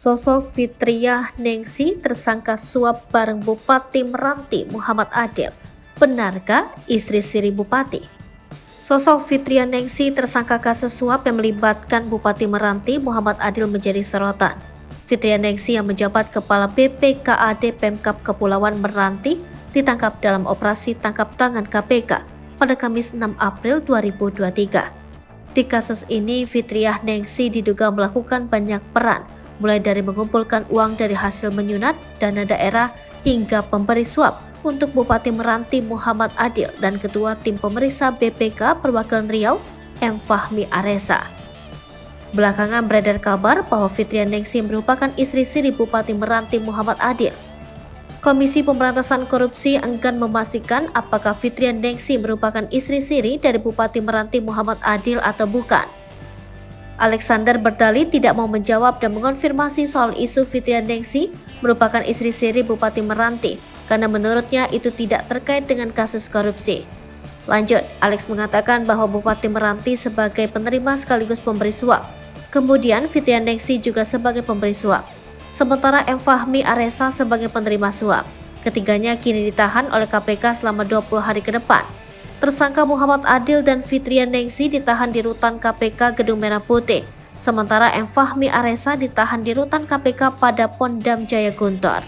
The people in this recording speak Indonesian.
Sosok Fitriah Nengsi tersangka suap bareng Bupati Meranti Muhammad Adil. Benarkah istri siri Bupati? Sosok Fitriah Nengsi tersangka kasus suap yang melibatkan Bupati Meranti Muhammad Adil menjadi sorotan. Fitriah Nengsi yang menjabat Kepala BPKAD Pemkab Kepulauan Meranti ditangkap dalam operasi tangkap tangan KPK pada Kamis 6 April 2023. Di kasus ini, Fitriah Nengsi diduga melakukan banyak peran, mulai dari mengumpulkan uang dari hasil menyunat, dana daerah, hingga pemberi suap untuk Bupati Meranti Muhammad Adil dan Ketua Tim Pemeriksa BPK Perwakilan Riau, M. Fahmi Aresa. Belakangan beredar kabar bahwa Fitriah Nengsi merupakan istri siri Bupati Meranti Muhammad Adil. Komisi Pemberantasan Korupsi enggan memastikan apakah Fitriah Nengsi merupakan istri siri dari Bupati Meranti Muhammad Adil atau bukan. Alexander berdalih tidak mau menjawab dan mengonfirmasi soal isu Fitriah Nengsi merupakan istri siri Bupati Meranti karena menurutnya itu tidak terkait dengan kasus korupsi. Lanjut, Alex mengatakan bahwa Bupati Meranti sebagai penerima sekaligus pemberi suap. Kemudian Fitriah Nengsi juga sebagai pemberi suap. Sementara M. Fahmi Aresa sebagai penerima suap. Ketiganya kini ditahan oleh KPK selama 20 hari ke depan. Tersangka Muhammad Adil dan Fitriah Nengsi ditahan di rutan KPK Gedung Merah Putih, sementara M. Fahmi Aresa ditahan di rutan KPK pada Pondam Jaya Guntur.